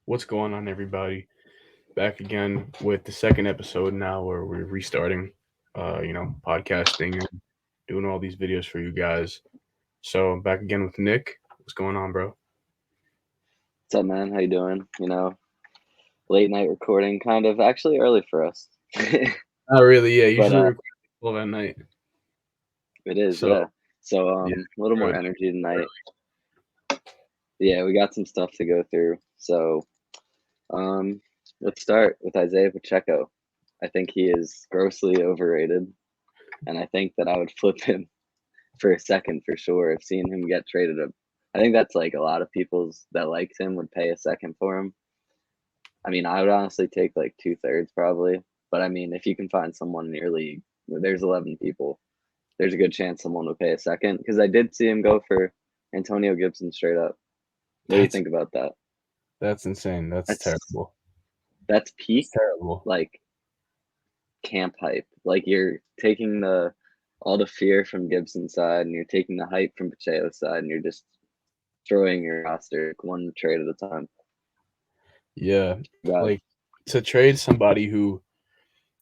What's going on, everybody? Back again with the second episode now, where we're restarting, podcasting and doing all these videos for you guys. So back again with Nick. What's going on, bro? What's up, man? How you doing? Late night recording, kind of. Actually, early for us. Not really. Yeah, But usually we're 12 at night. it is, So yeah. So yeah, a little more early. energy tonight. Yeah, we got some stuff to go through. So um, let's start with Isaiah Pacheco. I think he is grossly overrated, and I think that I would flip him for a second for sure. I've seen him get traded up. I think that's like a lot of people's that liked him would pay a second for him. I mean, I would honestly take like 2/3 probably. But I mean, if you can find someone in your league, there's 11 people. There's a good chance someone would pay a second. Because I did see him go for Antonio Gibson straight up. What do you That's think about that? that's insane. That's That's terrible. that's It's peak terrible. like camp hype. Like you're taking the all the fear from Gibson's side and you're taking the hype from Pacheco's side and you're just destroying your roster one trade at a time. Yeah, Got like to trade somebody who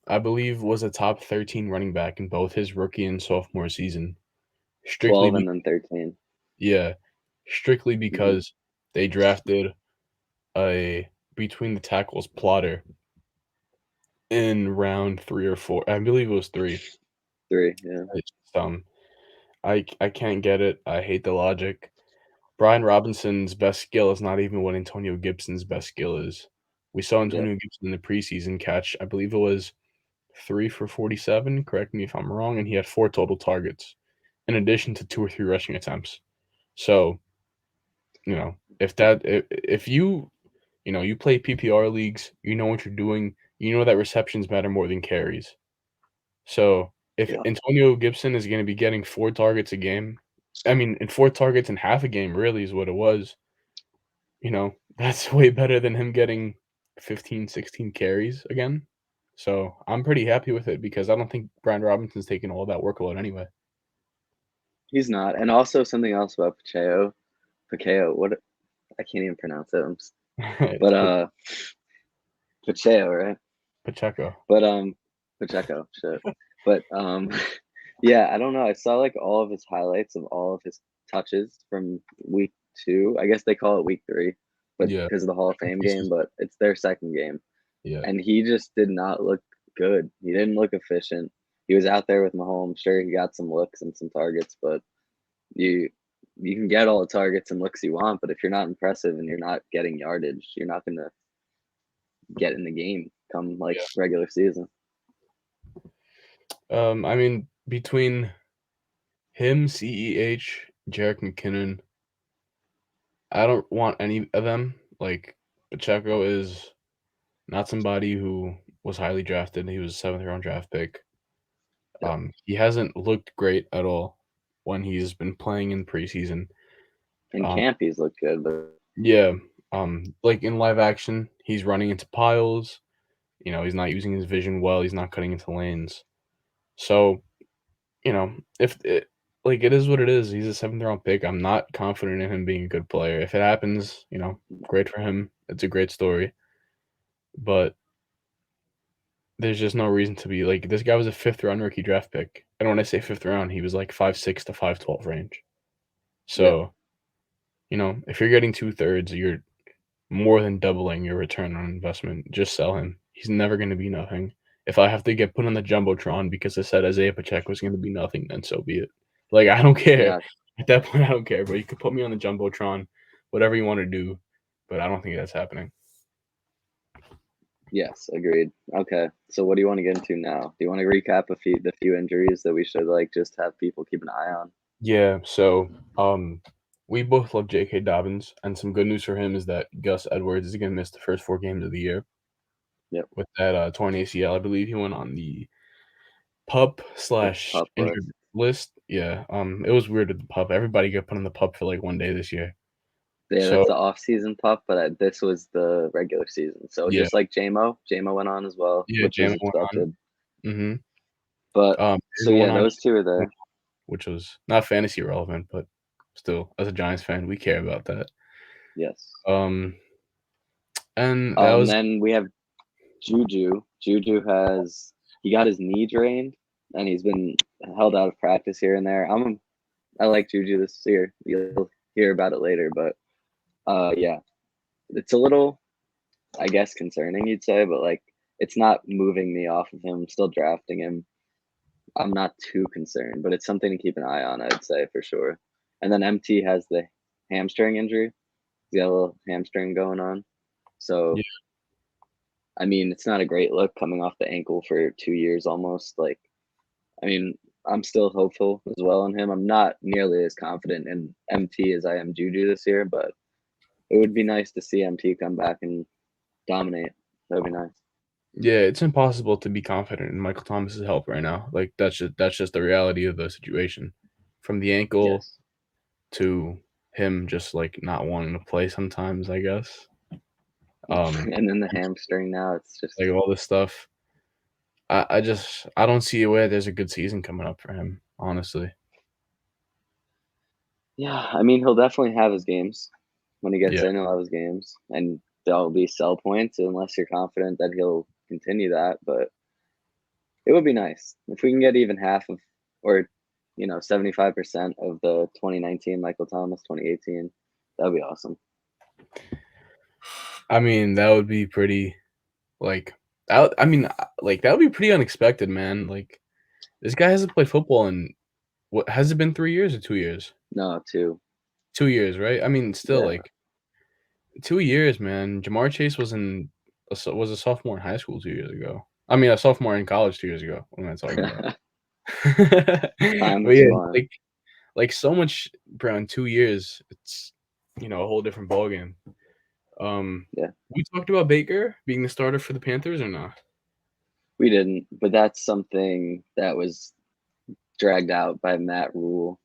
I believe was a top 13 running back in both his rookie and sophomore season, strictly 12 and then 13. Yeah, strictly Hmm. because they drafted a between the tackles plotter in round 3 or 4. I believe it was 3. 3, yeah. It's just, I can't get it. I hate the logic. Brian Robinson's best skill is not even what Antonio Gibson's best skill is. We saw Yep. Antonio Gibson in the preseason catch, I believe it was 3 for 47, correct me if I'm wrong, and he had 4 total targets in addition to 2 or 3 rushing attempts. So, if you play PPR leagues, you know what you're doing. You know that receptions matter more than carries. So if Yeah. Antonio Gibson is going to be getting 4 targets a game, I mean, and 4 targets in half a game really is what it was. That's way better than him getting 15, 16 carries again. So I'm pretty happy with it because I don't think Brian Robinson's taking all that workload anyway. He's not. And also something else about Pacheco, what I can't even pronounce it. It's But Pacheco, right? Pacheco. But Pacheco, shit. But yeah, I don't know. I saw like all of his highlights of all of his touches from week 2. I guess they call it week 3, but Yeah. because of the Hall of Fame game, but it's their second game. Yeah. And he just did not look good. He didn't look efficient. He was out there with Mahomes. Sure, he got some looks and some targets, but you you can get all the targets and looks you want, but if you're not impressive and you're not getting yardage, you're not gonna get in the game come like Yeah. regular season. I mean, between him, CEH, Jarek McKinnon, I don't want any of them. Like Pacheco is not somebody who was highly drafted. He was a seventh round draft pick. Yep. He hasn't looked great at all when he's been playing in preseason. In Um, camp, he's looked good, but yeah, like in live action, he's running into piles. He's not using his vision well. He's not cutting into lanes. So, if it like it is what it is. He's a seventh round pick. I'm not confident in him being a good player. If it happens, great for him. It's a great story. But there's just no reason to be like this guy was a fifth round rookie draft pick. And when I say fifth round, he was like 5'6" to 5'12" range. yeah, So, if you're getting 2/3, you're more than doubling your return on investment. Just sell him. He's never gonna be nothing. If I have to get put on the Jumbotron because I said Isaiah Pacheco was gonna be nothing, then so be it. Like I don't care. yeah, At that point I don't care, but you could put me on the Jumbotron, whatever you want to do, but I don't think that's happening. yes, agreed. Okay, so what do you want to get into now? Do you want to recap the few injuries that we should like just have people keep an eye on? Yeah, so we both love J.K. Dobbins, and some good news for him is that Gus Edwards is gonna miss the first 4 games of the year Yep, with that torn ACL. I believe he went on the pup the slash pup injured list. list. Yeah, it was weird with the pup. Everybody got put on the pup for like one day this year. Yeah, So that's the off-season pup, but this was the regular season. So yeah, just like JMO went on as well, yeah, which was Jalen went on. expected. Mm-hmm. But so There's one yeah, on, those two are there. which was not fantasy relevant, but still, as a Giants fan, we care about that. Yes. Um, And that was Then we have Juju. He got his knee drained, and he's been held out of practice here and there. I like Juju this year. You'll hear about it later, but yeah, it's a little, I guess, concerning, you'd say, but like it's not moving me off of him. I'm still drafting him. I'm not too concerned, but it's something to keep an eye on, I'd say for sure. And then MT has the hamstring injury. He's got a little hamstring going on. yeah. So I mean, it's not a great look coming off the ankle for 2 years almost. Like, I mean, I'm still hopeful as well in him. I'm not nearly as confident in MT as I am Juju this year, but it would be nice to see MT come back and dominate. That would be nice. Yeah, it's impossible to be confident in Michael Thomas's health right now. Like, that's just the reality of the situation. From the ankle Yes. to him just, like, not wanting to play sometimes, I guess. And then the hamstring now, it's just, Like, all this stuff. I don't see a way there's a good season coming up for him, honestly. yeah, I mean, he'll definitely have his games. When he gets Yeah. in, he'll have his games. And there'll be sell points unless you're confident that he'll continue that. But it would be nice if we can get even half of, or 75% of the 2019 Michael Thomas, 2018. That'd be awesome. I mean, that would be pretty, like that I mean, like, that would be pretty unexpected, man. Like, this guy hasn't played football in what has it been 3 years or 2 years? No, too. 2 years, right? I mean, still, Yeah. like, 2 years, man. Jamar Chase was a sophomore in high school 2 years ago. I mean, a sophomore in college 2 years ago. What am I talking about? Time But what yeah, you want. like so much, bro, in 2 years, it's, a whole different ballgame. Yeah, We talked about Baker being the starter for the Panthers or not? we didn't, but that's something that was dragged out by Matt Rule.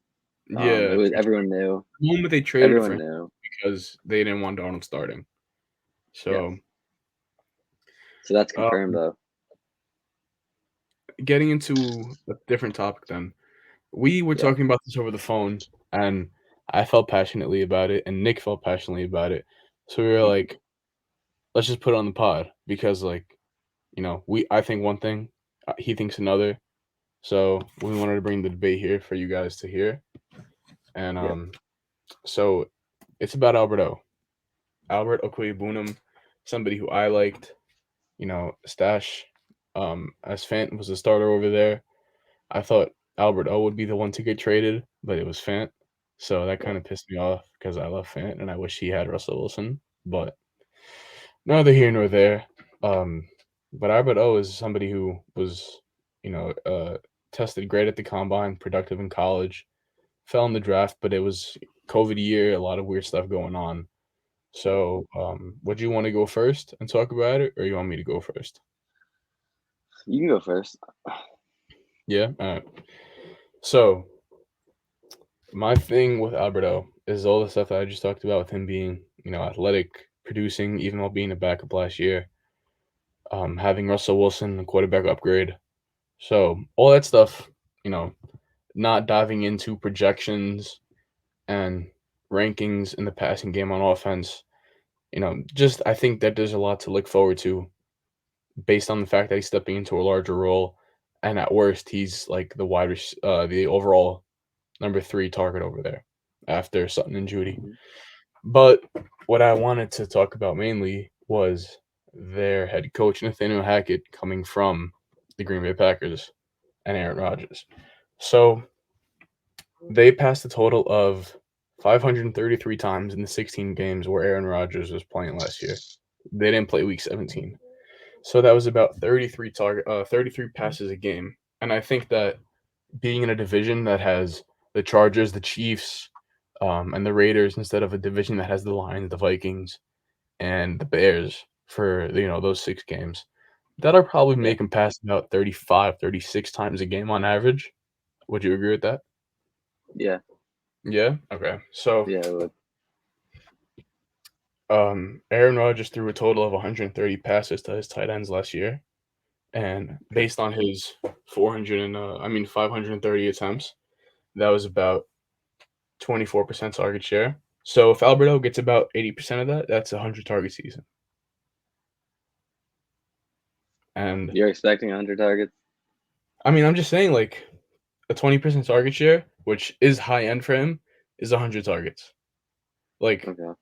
It Yeah, was for sure. everyone knew. The moment they traded for Everyone him knew. because they didn't want Darnold starting. Yes. So, So that's uh, confirmed though. getting into a different topic then. We were Yeah. talking about this over the phone, and I felt passionately about it, and Nick felt passionately about it. So we were Mhm. like, "Let's just put it on the pod," because, like, I think one thing, he thinks another. So we wanted to bring the debate here for you guys to hear. And Yeah. so it's about Albert Okwuegbunam, somebody who I liked. Stash, as Fant was the starter over there. I thought Albert O would be the one to get traded, but it was Fant. So that Yeah. kind of pissed me off because I love Fant and I wish he had Russell Wilson. But neither here nor there. Um, but Albert O is somebody who was, you know, uh, tested great at the combine, productive in college, fell in the draft, but it was COVID year, a lot of weird stuff going on. Yeah. So, would you want to go first and talk about it, or you want me to go first? You can go first. Yeah. All right. So my thing with Alberto is all the stuff that I just talked about with him being, athletic, producing, even while being a backup last year. Having Russell Wilson, a quarterback upgrade. So all that stuff, you know, not diving into projections and rankings in the passing game on offense. Just I think that there's a lot to look forward to based on the fact that he's stepping into a larger role, and at worst, he's like the overall number 3 target over there after Sutton and Judy. Mhm. But what I wanted to talk about mainly was their head coach, Nathaniel Hackett, coming from the Green Bay Packers and Aaron Rodgers. So they passed a total of 533 times in the 16 games where Aaron Rodgers was playing last year. They didn't play week 17. So that was about 33 passes a game. And I think that being in a division that has the Chargers, the Chiefs, and the Raiders instead of a division that has the Lions, the Vikings, and the Bears for those 6 games, that'll probably Yeah. make them pass about 35, 36 times a game on average. Would you agree with that? Yeah. Yeah. Okay. So, Yeah. It would. Aaron Rodgers threw a total of 130 passes to his tight ends last year, and Okay. based on his 530 attempts, that was about 24% target share. So if Alberto gets about 80% of that, that's a 100 target season. And You're expecting 100 targets? I mean, I'm just saying, like, a 20% target share, which is high end for him, is 100 targets. Like, Okay.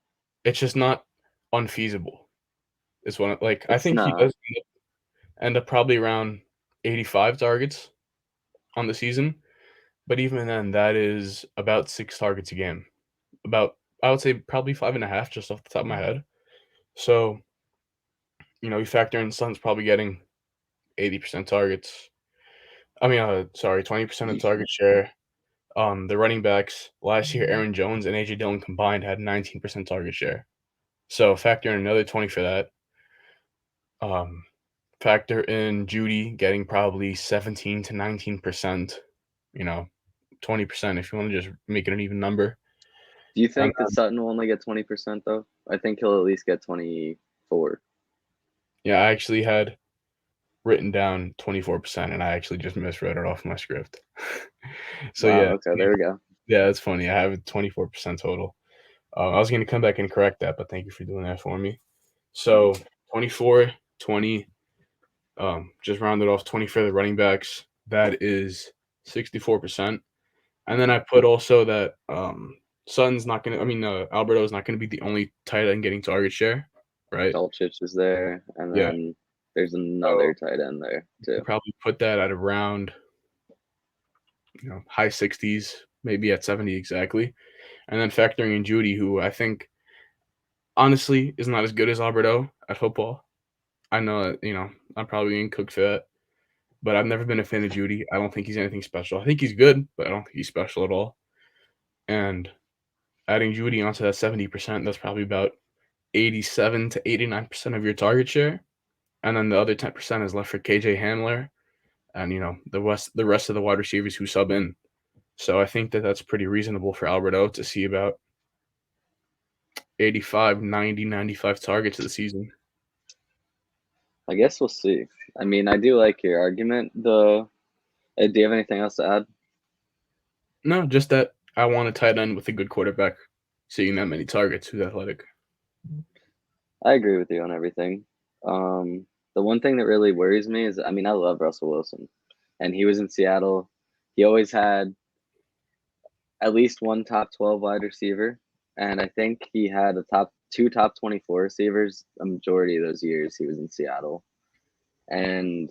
it's just not unfeasible. It's one like I It's think he not. does end up probably around 85 targets on the season, but even then, that is about 6 targets a game. About I would say probably 5.5 just off the top of my head. So, you factor in Sun's probably getting 80% targets. I mean, sorry, 20% of target share. The running backs last year, Aaron Jones and AJ Dillon combined had 19% target share. So factor in another 20 for that. Um, Factor in Judy getting probably 17 to 19%. You know, 20% if you want to just make it an even number. Do you And think that Sutton will only get 20% though? I think he'll at least get 24. yeah, I actually had written down 24%, and I actually just misread it off my script. So Wow. yeah, Okay. There we go. yeah, it's funny. I have 24% total. I was going to come back and correct that, but thank you for doing that for me. So 24, 20, just rounded off 20 for the running backs. That is 64%. And then I put also that Sutton's not going to, Alberto is not going to be the only tight end getting target share, right? Dolchich is there, and Yeah. then there's So another tight end there you too. probably put that at around, high 60s, maybe at 70 exactly. And then factoring in Judy, who I think honestly is not as good as Alberto at football. I know that, I'm probably getting cooked for that. But I've never been a fan of Judy. I don't think he's anything special. I think he's good, but I don't think he's special at all. And adding Judy onto that 70%, that's probably about 87 to 89% of your target share. And then the other 10% is left for KJ Hamler and, the rest of the wide receivers who sub in. So I think that that's pretty reasonable for Alberto to see about 85, 90, 95 targets of the season. I guess we'll see. I mean, I do like your argument. Do you have anything else to add? No, just that I want a tight end with a good quarterback seeing that many targets who's athletic. I agree with you on everything. The one thing that really worries me is, I mean, I love Russell Wilson, and he was in Seattle. He always had at least one top 12 wide receiver, and I think he had two top 24 receivers a majority of those years he was in Seattle. And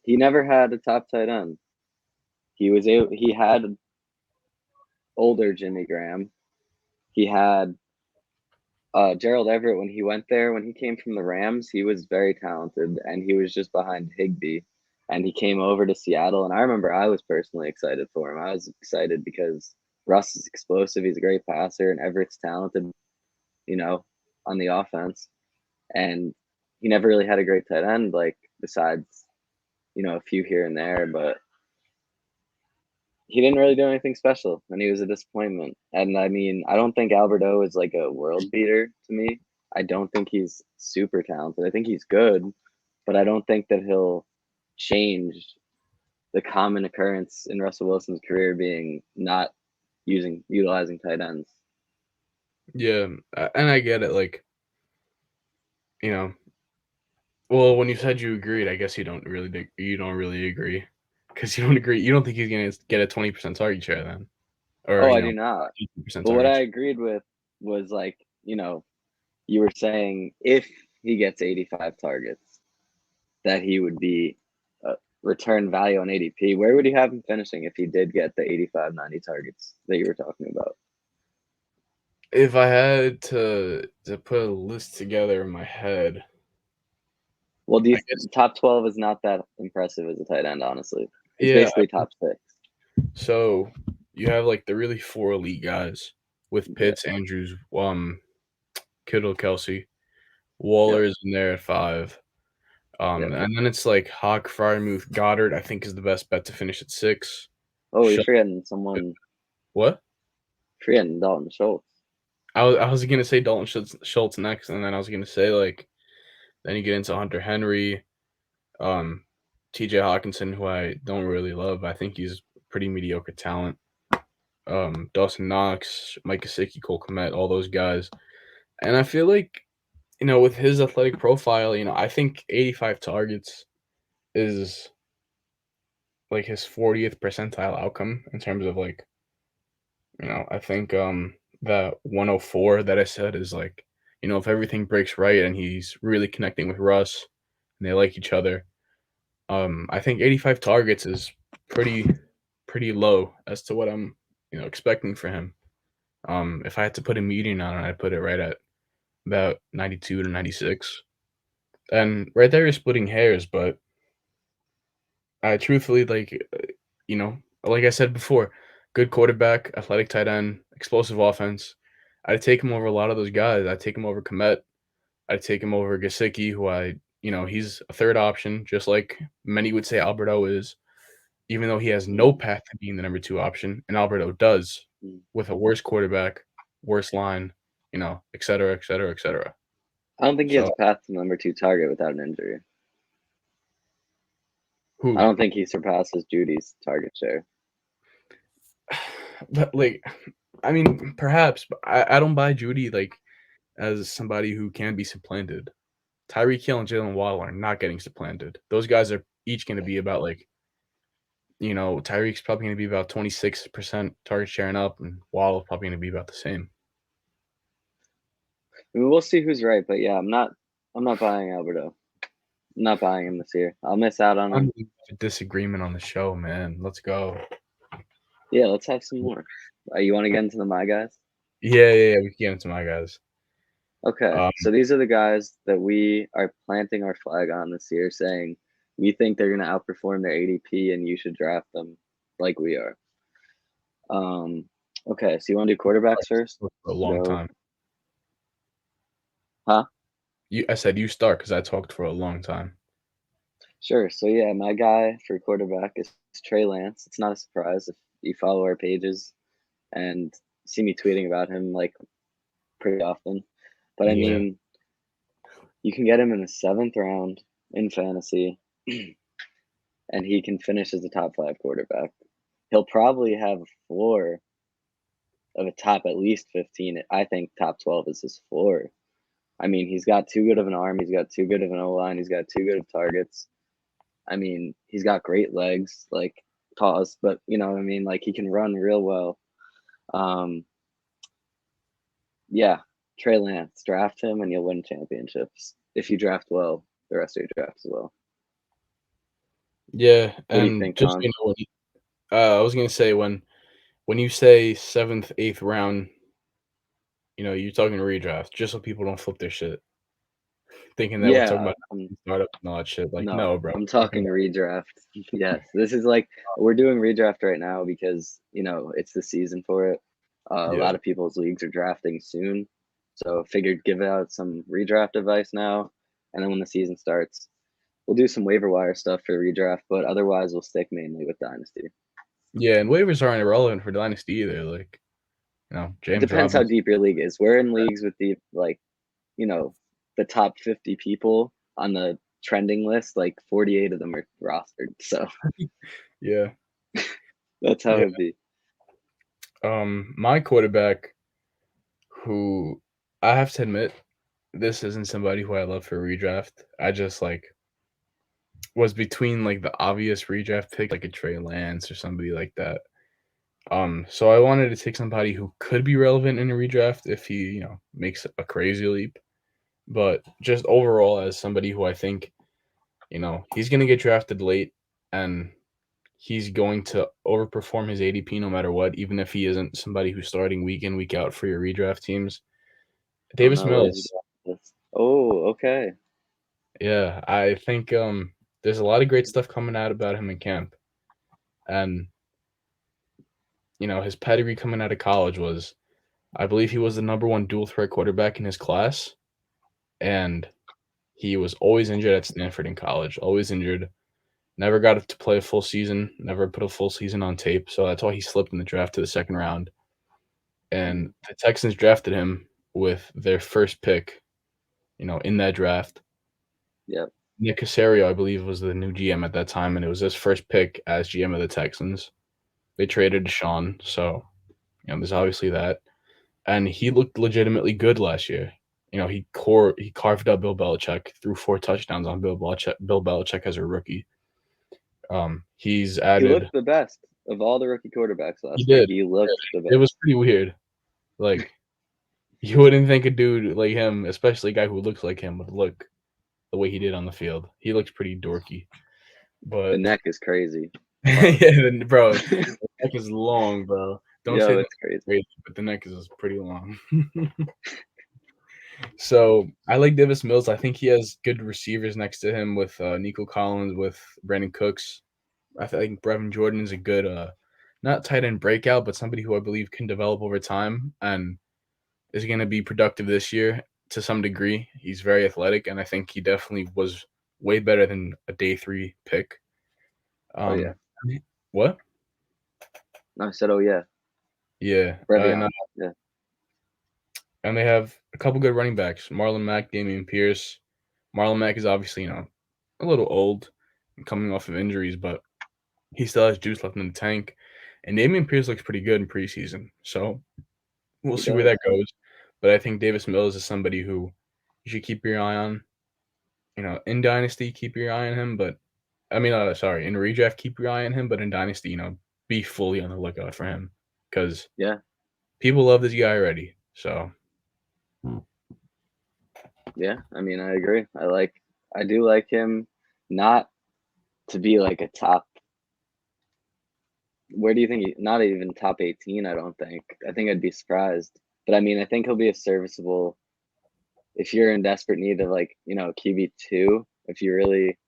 he never had a top tight end. He had older Jimmy Graham. He had Gerald Everett when he went there. When he came from the Rams, he was very talented, and he was just behind Higbee. And he came over to Seattle, and I remember I was personally excited for him. I was excited because Russ is explosive. He's a great passer, and Everett's talented, you know, on the offense. And he never really had a great tight end, like besides, a few here and there, but he didn't really do anything special, and he was a disappointment. And I mean, I don't think Alberto is like a world beater to me. I don't think he's super talented. I think he's good, but I don't think that he'll change the common occurrence in Russell Wilson's career being not utilizing tight ends. Yeah, and I get it. Like, you know, well, when you said you agreed, I guess you don't really agree because you don't agree. You don't think he's gonna get a 20% target share then, or Oh, I do not. 18% But what target I share. agreed with was like, you were saying if he gets 85 targets, that he would be return value on ADP. Where would you have him finishing if he did get the 85, 90 targets that you were talking about? If I had to put a list together in my head, Well, I guess top 12 is not that impressive as a tight end, honestly. It's yeah. basically top six. So you have like the really four elite guys with Yeah. Pitts, Andrews, Kittle, Kelsey, Yep. Waller's in there at 5. Yep. And then it's like Hawk, Fryermuth, Goddard. I think is the best bet to finish at 6. Oh, you're Schultz, forgetting someone. what? Forgetting Dalton Schultz. I was gonna say Dalton Schultz next, and then I was gonna say like then you get into Hunter Henry, um, T.J. Hawkinson, who I don't really love. I think he's pretty mediocre talent. Dawson Knox, Mike Gesicki, Cole Kmet, all those guys, and I feel like with his athletic profile, I think 85 targets is like his 40th percentile outcome in terms of like, I think that 104 that I said is like, if everything breaks right and he's really connecting with Russ and they like each other, I think 85 targets is pretty low as to what I'm, expecting for him. If I had to put a median on it, I'd put it right at about 92 to 96. And right there you're splitting hairs, but I truthfully like I said before, good quarterback, athletic tight end, explosive offense. I'd take him over a lot of those guys. I'd take him over Komet. I'd take him over Gesicki, who he's a third option, just like many would say Alberto is, even though he has no Mm, path to being the number two option, and Alberto does, mm. with a worse quarterback, worse line, et cetera, et cetera, et cetera. I don't think he has So a path to number 2 target without an injury. I who? don't think he surpasses Judy's target share. But like, I mean, perhaps, but I don't buy Judy like as somebody who can be supplanted. Tyreek Hill and Jalen Waddle are not getting supplanted. Those guys are each going to be about like, Tyreek's probably going to be about 26% target sharing up, and Waddle's probably going to be about the same. I mean, we'll see who's right, but yeah, I'm not buying Alberto. I'm not buying him this year. I'll miss out on him. A disagreement on the show, man. Let's go. Yeah, let's have some more. You want to get into the my guys? Yeah. We can get into my guys. Okay, Um, so these are the guys that we are planting our flag on this year, saying we think they're going to outperform their ADP and you should draft them like we are. Um, okay, so you want to do quarterbacks first? for a long Go, time. huh? I said you start because I talked for a long time. Sure. So yeah, my guy for quarterback is Trey Lance. It's not a surprise if you follow our pages and see me tweeting about him like pretty often. But I Yeah. mean, you can get him in the 7th round in fantasy, and he can finish as a top 5 quarterback. He'll probably have a floor of a top at least 15. I think top 12 is his floor. I mean, he's got too good of an arm. He's got too good of an O line. He's got too good of targets. I mean, he's got great legs, like pause, but you know what I mean? Like he can run real well. Um, yeah, Trey Lance, draft him and you'll win championships if you draft well the rest of your drafts as well. Yeah, What do you and think, just Con? I was gonna say when you say 7th, 8th round, you're talking redraft, just so people don't flip their shit, thinking that we're talking Yeah, about startups and all that shit. Like, no, no, bro. I'm We're talking talking redraft. Yes, this is like we're doing redraft right now because it's the season for it. A yeah, lot of people's leagues are drafting soon, so figured give out some redraft advice now, and then when the season starts, we'll do some waiver wire stuff for redraft, but otherwise we'll stick mainly with dynasty. yeah, and waivers aren't irrelevant for dynasty either. Like, It James depends how Robinson. deep your league is. We're in leagues with the you know the top 50 people on the trending list. Like 48 of them are rostered, so Yeah, that's how yeah. it'd be. My quarterback, who I have to admit, this isn't somebody who I love for redraft. I just like was between like the obvious redraft pick, like a Trey Lance or somebody like that. So I wanted to take somebody who could be relevant in a redraft if he, makes a crazy leap. But just overall, as somebody who I think, he's gonna get drafted late and he's going to overperform his ADP no matter what, even if he isn't somebody who's starting week in, week out for your redraft teams. Oh Davis no, where's he Mills. got this? Oh, okay. Yeah, I think there's a lot of great stuff coming out about him in camp. And, his pedigree coming out of college was I believe he was the number one dual threat quarterback in his class. And he was always injured at Stanford in college, always injured. Never got to play a full season, never put a full season on tape. So that's why he slipped in the draft to the second round. And Mhm. the Texans drafted him with their first pick, in that draft. Yep. Nick Caserio, I believe, was the new GM at that time, and it was his first pick as GM of the Texans. They traded Deshaun, so there's obviously that. And he looked legitimately good last year. He carved up Bill Belichick, threw 4 touchdowns on Bill Belichick. Bill Belichick as a rookie. He's He added. looked the best of all the rookie quarterbacks He last week. did. He looked the It was best. pretty weird. Like you wouldn't think a dude like him, especially a guy who looks like him, would look the way he did on the field. He looks pretty dorky, The but neck is crazy. yeah, bro, the neck is long, bro. Don't say Yo, the neck it's crazy. is crazy, but the neck is pretty long. So I like Davis Mills. I think he has good receivers next to him with Nico Collins, with Brandon Cooks. I think Brevin Jordan is a good, not tight end breakout, but somebody who I believe can develop over time and is going to be productive this year to some degree. He's very athletic, and I think he definitely was way better than a day 3 pick. Oh yeah. What? No, I said, oh yeah. Yeah, Brevion. Yeah. and they have a couple good running backs: Marlon Mack, Damian Pierce. Marlon Mack is obviously a little old and coming off of injuries, but he still has juice left in the tank. And Damian Pierce looks pretty good in preseason, so we'll He see where does. that goes. But I think Davis Mills is somebody who you should keep your eye on. In Dynasty, keep your eye on him. But I mean, sorry, in redraft, keep your eye on him. But in Dynasty, be fully on the lookout for him because Yeah. people love this guy already. So Yeah. I mean, I agree. I do like him not to be like a top. Where do you think not even top 18? I don't think. I think I'd be surprised. But I mean, I think he'll be a serviceable if you're in desperate need of like, QB2, if you really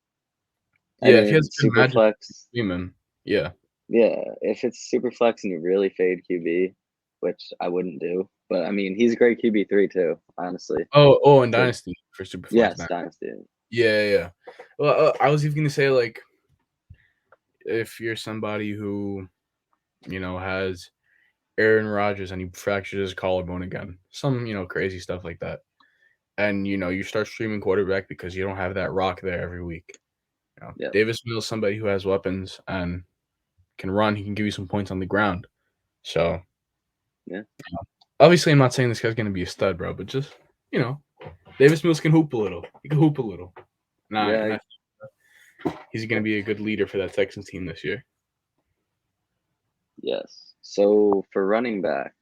and yeah, if he in has good super magic, flex, Freeman, yeah. yeah, if it's super flex and you really fade QB, which I wouldn't do. But I mean, he's a great QB3 too, honestly. Oh, and So Dynasty for Superflex yes, now. Dynasty. Yeah. Well, I was even gonna say like if you're somebody who has Aaron Rodgers and he fractures his collarbone again, some crazy stuff like that, and you start streaming quarterback because you don't have that rock there every week. Yeah. Davis Mills, somebody who has weapons and can run, he can give you some points on the ground. So Yeah. obviously, I'm not saying this guy's gonna be a stud, bro, but just Davis Mills can hoop a little. He can hoop a little. Yeah. He's gonna be a good leader for that Texans team this year. Yes. So for running back,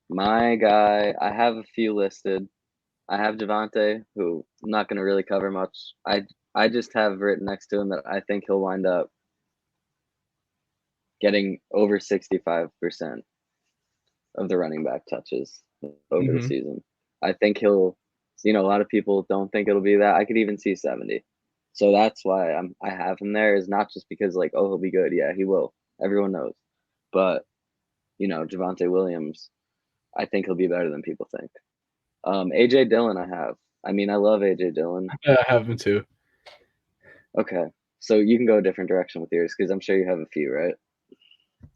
my guy, I have a few listed. I have Javante, who I'm not going to really cover much. I just have written next to him that I think he'll wind up getting over 65% of the running back touches over the Mm-hmm. season. I think he'll, a lot of people don't think it'll be that. I could even see 70. So that's why I have him there, is not just because like, oh, he'll be good. Yeah, he will. Everyone knows. But, Javante Williams, I think he'll be better than people think. AJ Dillon, I have. I mean, I love AJ Dillon. I have him too. Okay. So you can go a different direction with yours because I'm sure you have a few, right?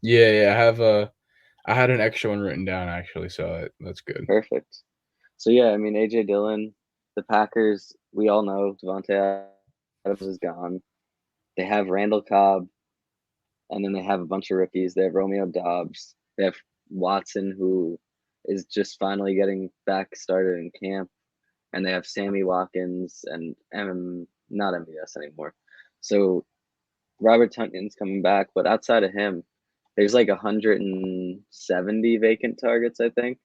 Yeah. I had an extra one written down actually, so that's good. Perfect. So yeah, I mean AJ Dillon, the Packers, we all know Devontae Adams is gone. They have Randall Cobb, and then they have a bunch of rookies. They have Romeo Dobbs. They have Watson, who is just finally getting back started in camp, and they have Sammy Watkins and not MVS anymore. So Robert Tunton's coming back, but outside of him, there's like 170 vacant targets, I think.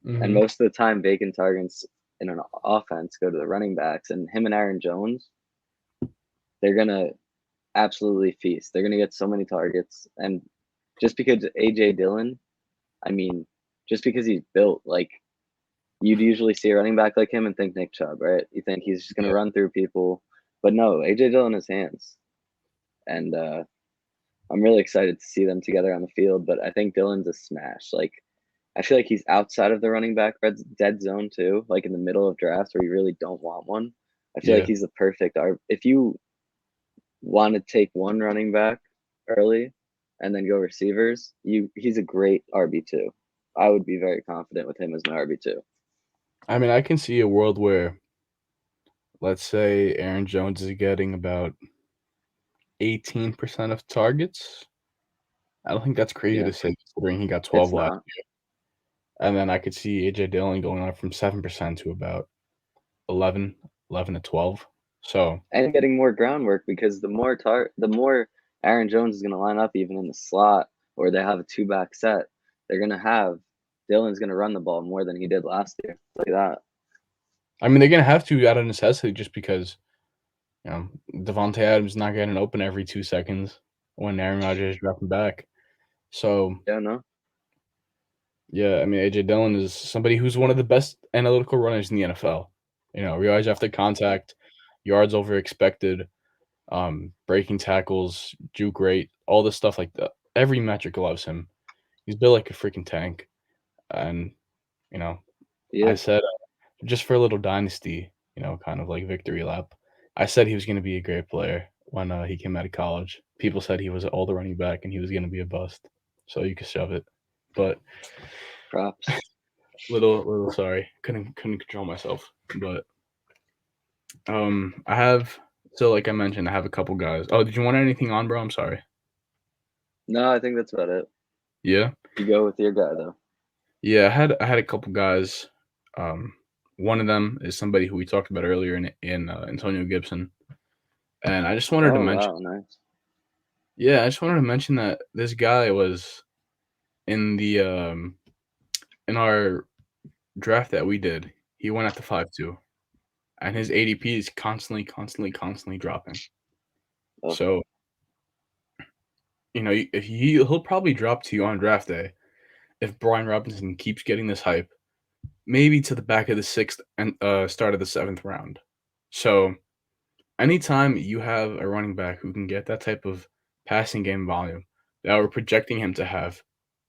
And Mm-hmm. most of the time, vacant targets in an offense go to the running backs. And him and Aaron Jones, they're going to absolutely feast. They're going to get so many targets. And just because AJ Dillon, I mean, just because he's built, like, you'd usually see a running back like him and think Nick Chubb, right? You think he's just going to Yeah. run through people. But no, AJ Dillon has hands. And I'm really excited to see them together on the field. But I think Dillon's a smash. Like, I feel like he's outside of the running back dead zone too, like in the middle of drafts where you really don't want one. I feel like Yeah. he's the perfect if you want to take one running back early and then go receivers, he's a great RB2. I would be very confident with him as my RB2. I mean, I can see a world where, let's say, Aaron Jones is getting about 18% of targets. I don't think that's crazy Yeah, to say considering he got 12 it's last not. year. And then I could see AJ Dillon going up from 7% to about 11, 11 to 12. So And getting more groundwork because the more Aaron Jones is going to line up even in the slot or they have a two-back set, they're going to have Dillon's going to run the ball more than he did last year. Like that. I mean, they're gonna have to out of necessity just because Devontae Adams is not getting open every 2 seconds when Aaron Rodgers is dropping back. So Yeah, no. yeah, I mean AJ Dillon is somebody who's one of the best analytical runners in the NFL. Yards after contact, yards over expected, breaking tackles, juke rate, all this stuff like that. Every metric loves him. He's built like a freaking tank. And, you know, He I is. said just for a little dynasty, kind of like victory lap. I said he was going to be a great player when he came out of college. People said he was an older running back and he was going to be a bust. So you could shove it. But Props. little sorry, couldn't control myself. But I have like I mentioned, I have a couple guys. Oh, did you want anything on, bro? I'm sorry. No, I think that's about it. Yeah. You go with your guy though. Yeah, I had a couple guys. Um, one of them is somebody who we talked about earlier in Antonio Gibson, and I just wanted to Oh mention. wow, nice. Yeah, I just wanted to mention that this guy was in the in our draft that we did. He went at the 5-2, and his ADP is constantly dropping. Oh, So if he'll probably drop to you on draft day if Brian Robinson keeps getting this hype, maybe to the back of the sixth and start of the seventh round. So anytime you have a running back who can get that type of passing game volume that we're projecting him to have,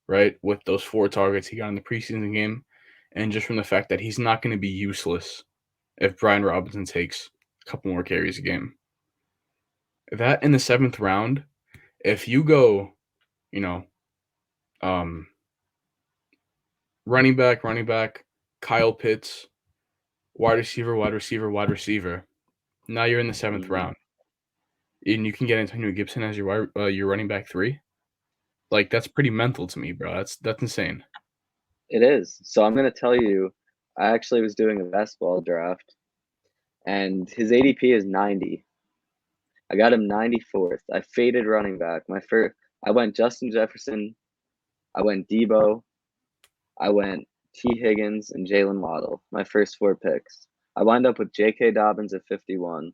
right, with those 4 targets he got in the preseason game, and just from the fact that he's not going to be useless if Brian Robinson takes a couple more carries a game. That in the 7th round, if you go, you know, um, running back, Kyle Pitts, wide receiver, wide receiver, now you're in the 7th mhm. round, and you can get Antonio Gibson as your running back 3. Like, that's pretty mental to me, bro. That's insane. It is. So I'm gonna tell you, I actually was doing a basketball draft, and his ADP is 90. I got him 94th. I faded running back. I went Justin Jefferson. I went Debo. I went T. Higgins and Jalen Waddle. My first 4 picks. I wind up with J.K. Dobbins at 51,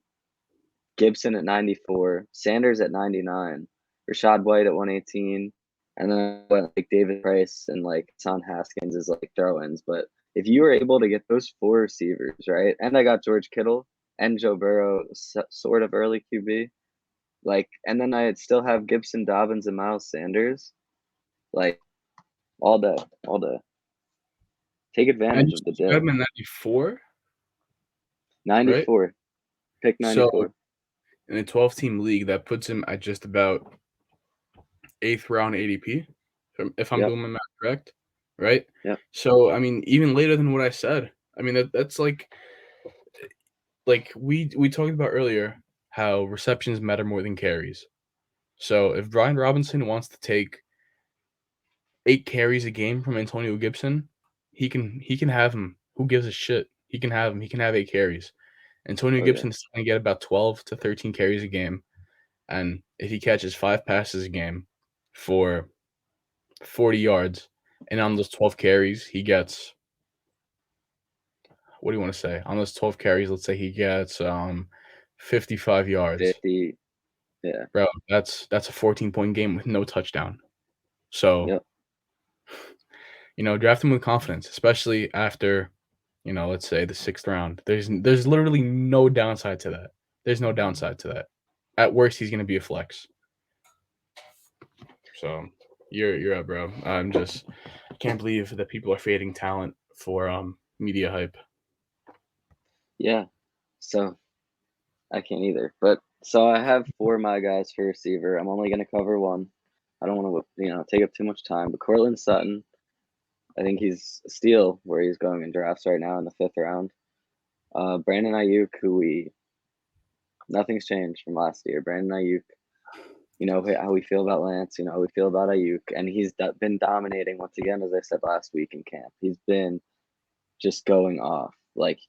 Gibson at 94, Sanders at 99, Rashad White at 118, and then I went like David Price and like Son Haskins as like throw-ins. But if you were able to get those 4 receivers, right, and I got George Kittle and Joe Burrow sort of early QB, like, and then I'd still have Gibson, Dobbins, and Miles Sanders, like all day, all day. Take And advantage you of the got dip. him in 94, right? 94, pick So 94. in a 12-team league, that puts him at just about 8th round ADP, if I'm Yep, doing my math correct, right? yep. So, I mean, even later than what I said. I mean, that's like we talked about earlier how receptions matter more than carries. So, if Brian Robinson wants to take 8 carries a game from Antonio Gibson, he can have him. Who gives a shit? He can have him. He can have 8 carries. Antonio Oh yeah, Gibson is going to get about 12 to 13 carries a game, and if he catches 5 passes a game for 40 yards, and on those 12 carries, he gets what do you want to say? On those 12 carries, let's say he gets 55 yards. 50. Yeah, Bro, that's a 14-point game with no touchdown. So, yep. draft him with confidence, especially after, let's say the 6th round. There's literally no downside to that. There's no downside to that. At worst, he's going to be a flex. So, you're up, bro. I can't believe that people are fading talent for media hype. Yeah. So I can't either. But so I have 4 of my guys for receiver. I'm only gonna cover one. I don't want to, take up too much time. But Cortland Sutton, I think he's a steal where he's going in drafts right now in the 5th round. Brandon Ayuk, nothing's changed from last year. Brandon Ayuk, how we feel about Lance, how we feel about Ayuk, and he's been dominating once again, as I said last week in camp. He's been just going off. Like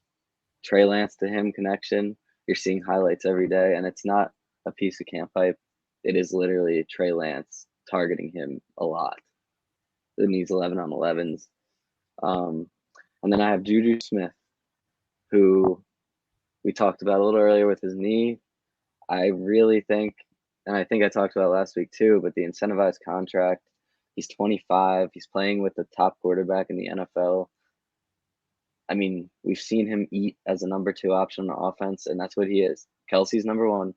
Trey Lance to him connection, you're seeing highlights every day, and it's not a piece of camp hype. It is literally Trey Lance targeting him a lot in these 11 on 11s. And then I have Juju Smith, who we talked about a little earlier with his knee. I really think, and I think I talked about it last week too, but the incentivized contract, he's 25. He's playing with the top quarterback in the NFL. I mean, we've seen him eat as a number 2 option on offense, and that's what he is. Kelsey's number 1,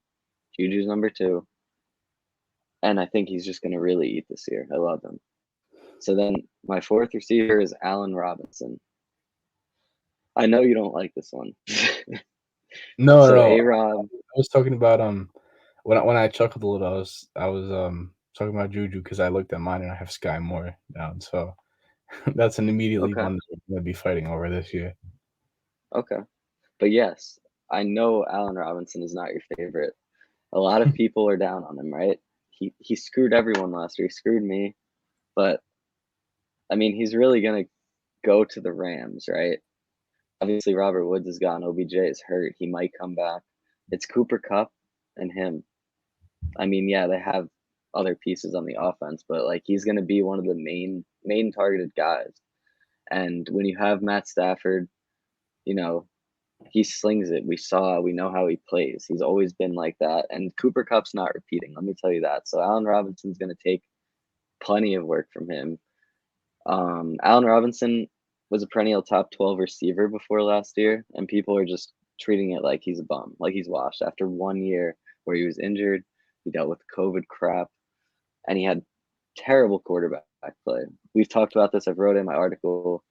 Juju's number 2, and I think he's just going to really eat this year. I love him. So then my 4th receiver is Allen Robinson. I know you don't like this one. No, So no. A-Rob, I was talking about when I chuckled a little, I was talking about Juju because I looked at mine and I have Sky Moore down. So that's an immediately okay, one that we're gonna be fighting over this year. okay. But yes, I know Allen Robinson is not your favorite. A lot of people are down on him, right? He screwed everyone last year. He screwed me. But I mean, he's really gonna go to the Rams, right? Obviously, Robert Woods is gone. OBJ is hurt. He might come back. It's Cooper Kupp and him. I mean, yeah, they have other pieces on the offense, but like he's gonna be one of the main targeted guys. And when you have Matt Stafford, you know, he slings it. We know how he plays. He's always been like that. And Cooper Kupp's not repeating, let me tell you that. So Allen Robinson's gonna take plenty of work from him. Allen Robinson was a perennial top 12 receiver before last year, and people are just treating it like he's a bum, like he's washed after 1 year where he was injured. He dealt with COVID crap, and he had terrible quarterback play. We've talked about this. I've wrote in my article.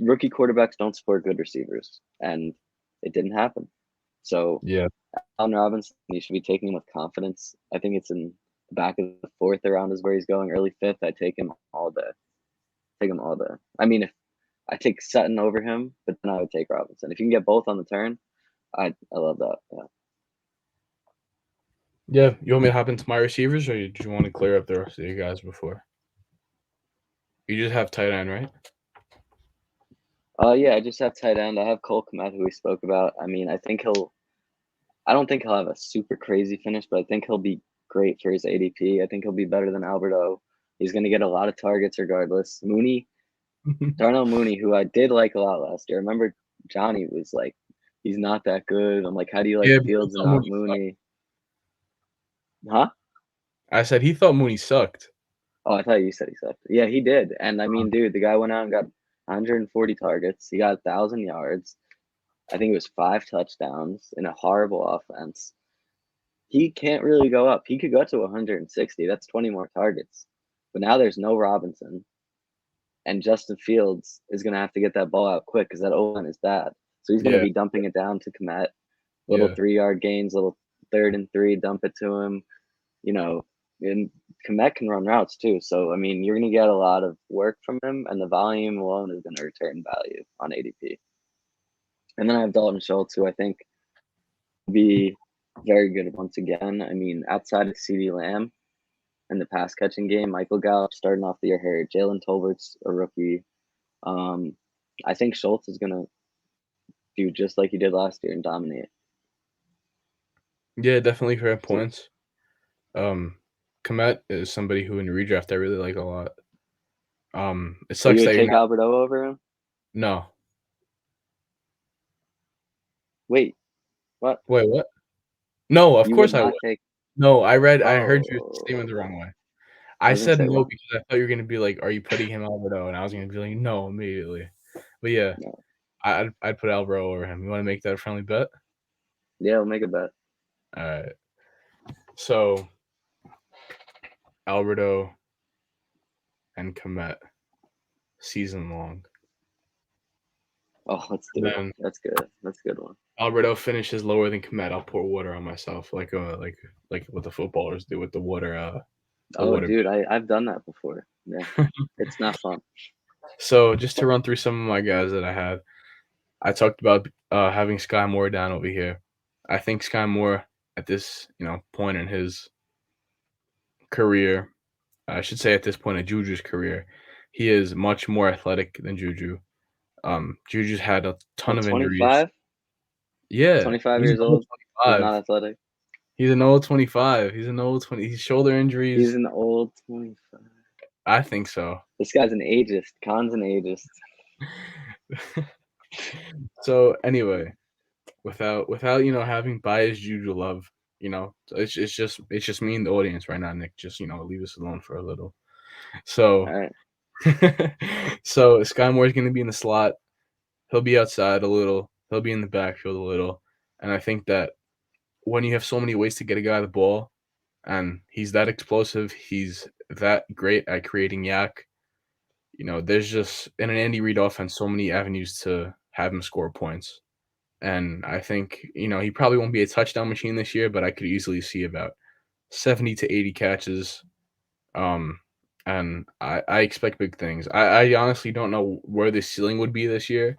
Rookie quarterbacks don't support good receivers, and it didn't happen. So Yeah. Allen Robinson, you should be taking him with confidence. I think it's in the back of the 4th round is where he's going. Early 5th, I take him all day. Take him all day. I mean, if I take Sutton over him, but then I would take Robinson. If you can get both on the turn, I love that. Yeah. Yeah. You want me to hop into my receivers, or do you want to clear up the rest of you guys before? You just have tight end, right? Yeah, I just have tight end. I have Cole Kmet, who we spoke about. I mean, I don't think he'll have a super crazy finish, but I think he'll be great for his ADP. I think he'll be better than Albert O. He's going to get a lot of targets regardless. Darnell Mooney, who I did like a lot last year. I remember Johnny was like, he's not that good. I'm like, how do you like Yeah, Fields and thought not Mooney sucked. Mooney? Huh? I said he thought Mooney sucked. Oh, I thought you said he sucked. Yeah, he did. And I mean, dude, the guy went out and got 140 targets. He got 1,000 yards. I think it was 5 touchdowns in a horrible offense. He can't really go up. He could go to 160. That's 20 more targets. But now there's no Robinson. And Justin Fields is going to have to get that ball out quick because that O-line is bad. So he's going to Yeah. be dumping it down to Kmet. Little Yeah. 3-yard gains, little 3rd and 3, dump it to him. And Kmet can run routes too. So, I mean, you're going to get a lot of work from him, and the volume alone is going to return value on ADP. And then I have Dalton Schultz, who I think will be very good once again. I mean, outside of CeeDee Lamb and the pass catching game, Michael Gallup starting off the year hurt. Jalen Tolbert's a rookie. I think Schultz is going to do just like he did last year and dominate. Yeah, definitely fair So, points. Komet is somebody who in redraft I really like a lot. It so you sucks would that you're take not. Albert O over him? No. Wait, what? Wait, what? No, of You would course I would. not take? No, I heard your statement the Oh, wrong way. I I was gonna said say no what? because I thought you were gonna be like, "Are you putting him Alberto?" And I was gonna be like, "No," immediately. But yeah, No. I'd put Alberto over him. You wanna make that a friendly bet? Yeah, we'll make a bet. Alright. So, Alberto and Komet season long. Oh, let's do it. Then That's good. That's a good one. Alberto finishes lower than Komet. I'll pour water on myself like what the footballers do with the water, the Oh, water. dude, I've done that before. Yeah, it's not fun. So, just to run through some of my guys that I had, I talked about, having Sky Moore down over here. I think Sky Moore at this, point in his career, I should say at this point of Juju's career, he is much more athletic than Juju. Juju's had a ton At of injuries. 25? Yeah, 25 he's years an old old? He's 25. not athletic? He's an old 25. He's an old 20. He's shoulder He's injuries. an old 25. I think so. This guy's an ageist. Khan's an ageist. So anyway, without having biased Juju love, it's just me and the audience right now, Nick. Just leave us alone for a little. So All right. so Sky Moore's gonna be in the slot. He'll be outside a little. He'll be in the backfield a little. And I think that when you have so many ways to get a guy the ball, and he's that explosive, he's that great at creating yak. There's just in an Andy Reid offense so many avenues to have him score points. And I think, he probably won't be a touchdown machine this year, but I could easily see about 70 to 80 catches. And I expect big things. I honestly don't know where the ceiling would be this year.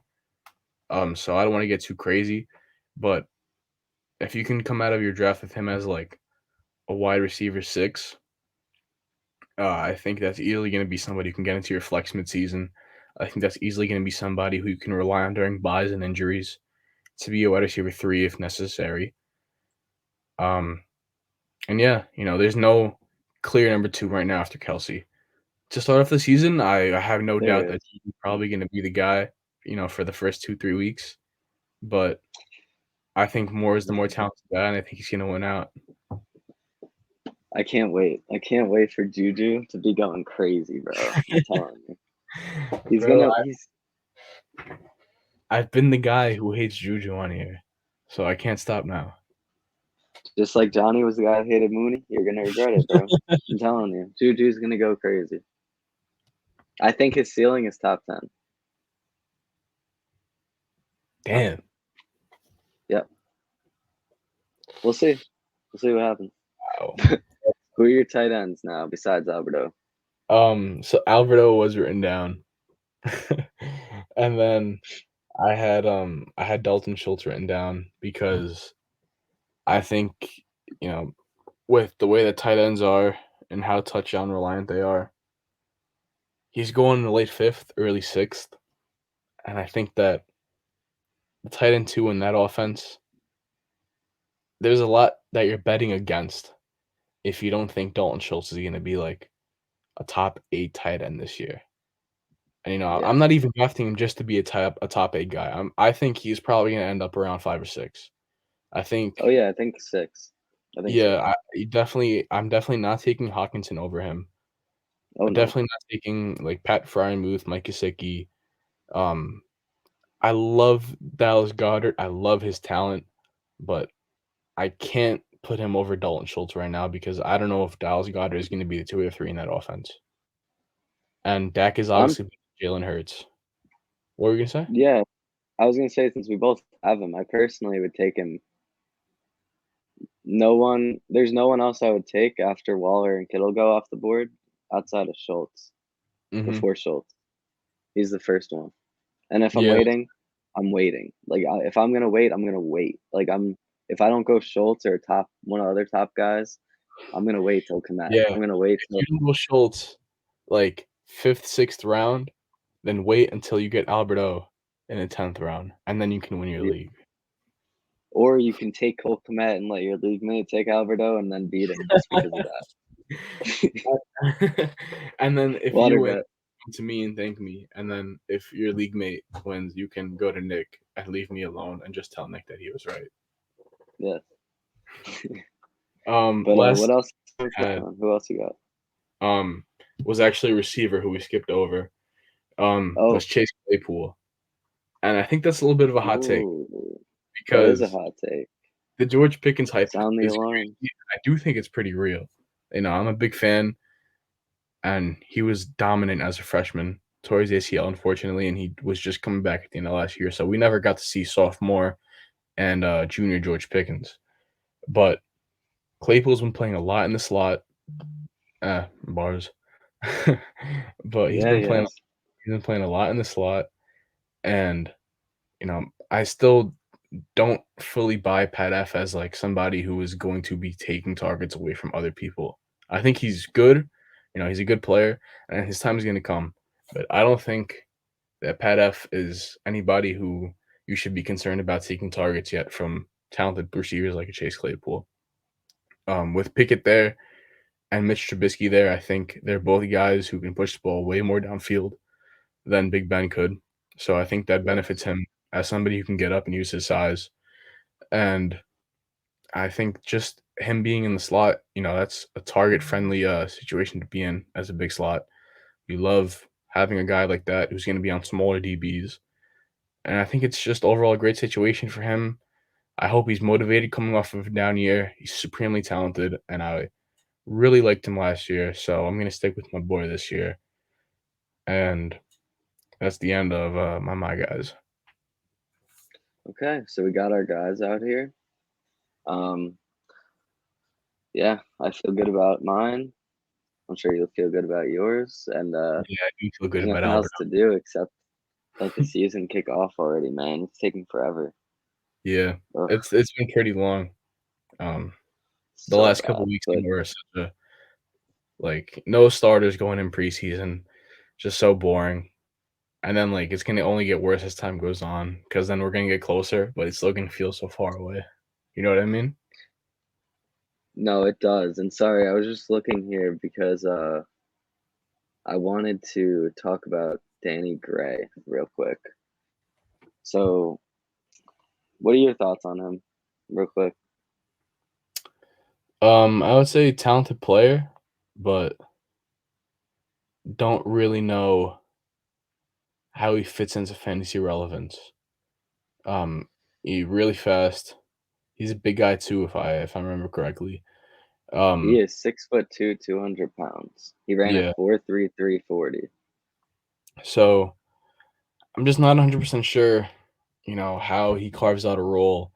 So I don't want to get too crazy. But if you can come out of your draft with him as like a wide receiver 6, I think that's easily going to be somebody who can get into your flex midseason. I think that's easily going to be somebody who you can rely on during buys and injuries to be a wide receiver 3 if necessary. And yeah, there's no clear number 2 right now after Kelsey. To start off the season, I have no doubt There that is. he's probably going to be the guy, for the first 2-3 weeks. But I think Moore is the more talented guy, and I think he's going to win out. I can't wait. I can't wait for Juju to be going crazy, bro. I'm telling you. He's Bro, gonna he's I've been the guy who hates Juju on here, so I can't stop now. just like Johnny was the guy who hated Mooney. You're gonna regret it, bro. I'm telling you. Juju's gonna go crazy. I think his ceiling is top 10. Damn. Yep. We'll see. We'll see what happens. Wow. Who are your tight ends now besides Alberto? So Alberto was written down. And then I had Dalton Schultz written down because I think, with the way that tight ends are and how touchdown reliant they are, he's going in the late 5th, early 6th. And I think that the tight end 2 in that offense, there's a lot that you're betting against if you don't think Dalton Schultz is going to be like a top 8 tight end this year. And Yeah. I'm not even drafting him just to be a top 8 guy. I think he's probably going to end up around 5 or 6. I think. Oh yeah, I think 6. I think 6. Yeah, I'm definitely not taking Hawkinson over him. Oh I'm no. definitely not taking like Pat Frymuth, Mike Gesicki. Um, I love Dallas Goedert. I love his talent, but I can't put him over Dalton Schultz right now because I don't know if Dallas Goedert is going to be the 2 or 3 in that offense. And Dak is I'm obviously Jalen Hurts. What were you gonna say? yeah. I was gonna say since we both have him, I personally would take him. There's no one else I would take after Waller and Kittle go off the board outside of Schultz. Mhm. Before Schultz, he's the first one. And if I'm Yeah, waiting, I'm waiting. Like if I'm gonna wait, I'm gonna wait. If I don't go Schultz or one of the other top guys, I'm gonna wait till Komet. yeah. I'm gonna wait If till you don't go Schultz, like 5th, 6th round, then wait until you get Alberto in the 10th round, and then you can win your league. or you can take Cole Komet and let your league mate take Alberto and then beat him just because of that. And then if Water you win, bet. come to me and thank me. And then if your league mate wins, you can go to Nick and leave me alone and just tell Nick that he was right. Yeah. But what Last else? I had Who else you got? was actually a receiver who we skipped over. Oh, Was Chase Claypool. And I think that's a little bit of a hot take ooh, that is a because hot take. the George Pickens hype Sound the is alarm. crazy. I do think it's pretty real. I'm a big fan, and he was dominant as a freshman. Tore his ACL, unfortunately, and he was just coming back at the end of last year. So we never got to see sophomore and junior George Pickens. But Claypool's been playing a lot in the slot. Bars. But Yeah, yes. he's been playing a lot in the slot, and I still don't fully buy Pat F as like somebody who is going to be taking targets away from other people. I think he's good. He's a good player, and his time is going to come. But I don't think that Pat F is anybody who you should be concerned about taking targets yet from talented receivers like a Chase Claypool. With Pickett there and Mitch Trubisky there, I think they're both guys who can push the ball way more downfield than Big Ben could. So I think that benefits Yes. him as somebody who can get up and use his size. And I think just him being in the slot, that's a target friendly situation to be in as a big slot. You love having a guy like that who's going to be on smaller DBs. And I think it's just overall a great situation for him. I hope he's motivated coming off of a down year. He's supremely talented, and I really liked him last year. So I'm going to stick with my boy this year. And that's the end of my guys. Okay, so we got our guys out here. Um, yeah, I feel good about mine. I'm sure you'll feel good about yours. And Yeah, I do feel good there's about nothing Albert. else to do except let the season kick off already, man. It's taking forever. Yeah, Ugh, it's been pretty long. Um, the so last couple bad. weeks But were such a like no starters going in preseason, just so boring. And then like it's gonna only get worse as time goes on because then we're gonna get closer, but it's still gonna feel so far away. You know what I mean? no, it does. And sorry, I was just looking here because I wanted to talk about Danny Gray real quick. So, what are your thoughts on him, real quick? I would say talented player, but don't really know how he fits into fantasy relevance. He really fast. He's a big guy too, if I remember correctly. He Um, is 6'2", 200 pounds. He ran a yeah. 4.33 40. So I'm just not 100% sure, how he carves out a role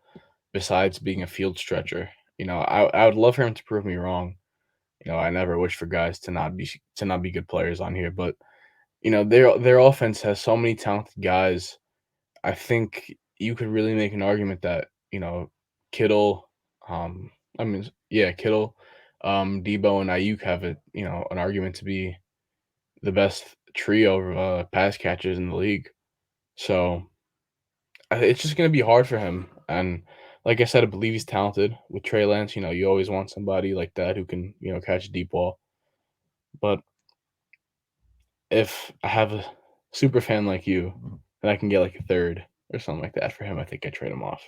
besides being a field stretcher. I would love for him to prove me wrong. I never wish for guys to not be good players on here, but their offense has so many talented guys. I think you could really make an argument that, Kittle, I mean, yeah, Kittle, Debo and Ayuk have an argument to be the best trio of pass catchers in the league. So it's just gonna be hard for him. And like I said, I believe he's talented. With Trey Lance, you always want somebody like that who can, catch a deep ball. But if I have a super fan like you, and I can get like a third or something like that for him, I think I trade him off.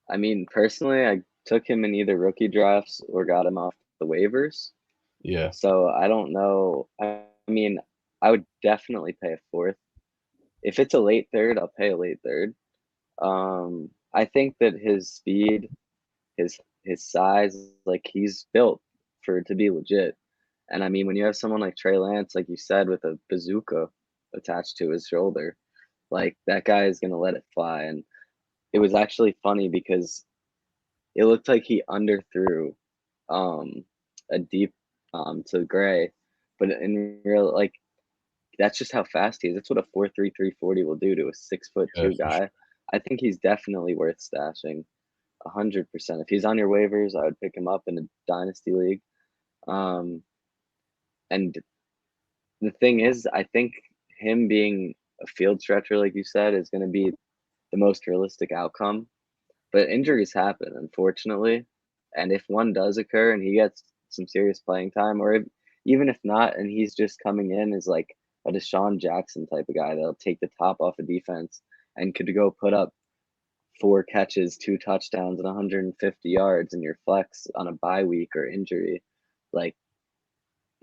I mean, personally, I took him in either rookie drafts or got him off the waivers. Yeah, So I don't know. I mean, I would definitely pay a fourth. If it's a late third, I'll pay a late third. I think that his speed, his size, like he's built for it to be legit. And I mean, when you have someone like Trey Lance, like you said, with a bazooka attached to his shoulder, like that guy is gonna let it fly. And it was actually funny because it looked like he underthrew um a deep to Gray, but in real like that's just how fast he is. That's what a 4.33 40 will do to a 6 foot yeah, two for sure. guy. I think he's definitely worth stashing 100%. If he's on your waivers, I would pick him up in a dynasty league. Um, and the thing is, I think him being a field stretcher, like you said, is going to be the most realistic outcome. But injuries happen, unfortunately. And if one does occur and he gets some serious playing time, or even if not, and he's just coming in as like a Deshaun Jackson type of guy that'll take the top off of defense and could go put up 4 catches, 2 touchdowns, and 150 yards in your flex on a bye week or injury, like,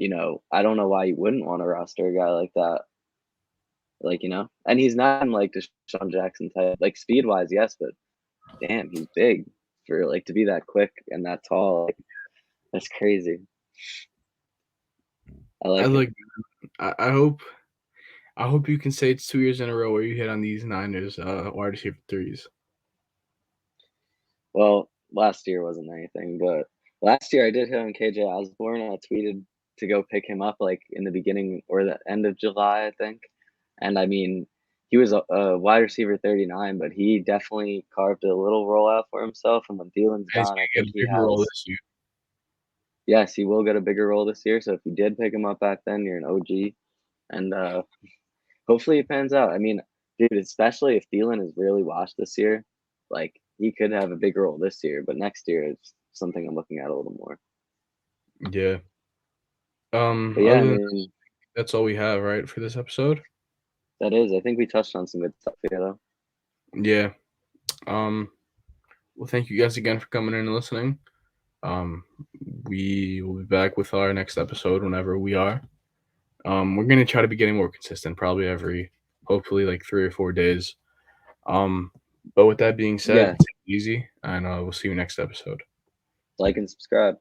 I don't know why you wouldn't want to roster a guy like that. Like, and he's not like Deshaun Jackson type, like speed wise, yes, but damn, he's big for like to be that quick and that tall. Like, that's crazy. I I like it. like. I hope you can say it's 2 years in a row where you hit on these Niners wide receiver threes. Well, last year wasn't anything, but last year I did hit on KJ Osborne. I tweeted to go pick him up like in the beginning or the end of July, I think. And I mean, he was a wide receiver 39, but he definitely carved a little rollout for himself. And when Thielen's And he's gone, I gonna think get a he bigger role has. this year. yes, he will get a bigger role this year. So if you did pick him up back then, you're an OG, and hopefully it pans out. I mean, dude, especially if Thielen is really washed this year, like he could have a big role this year, but next year is something I'm looking at a little more. Yeah. But yeah, Other I than mean, that's all we have, right, for this episode? that is. I think we touched on some good stuff here, though. Yeah. Um, well, thank you guys again for coming in and listening. Um, we will be back with our next episode whenever we are. We're gonna try to be getting more consistent, probably hopefully like 3 or 4 days. But with that being said, Yeah, take it easy, and we'll see you next episode. like and subscribe.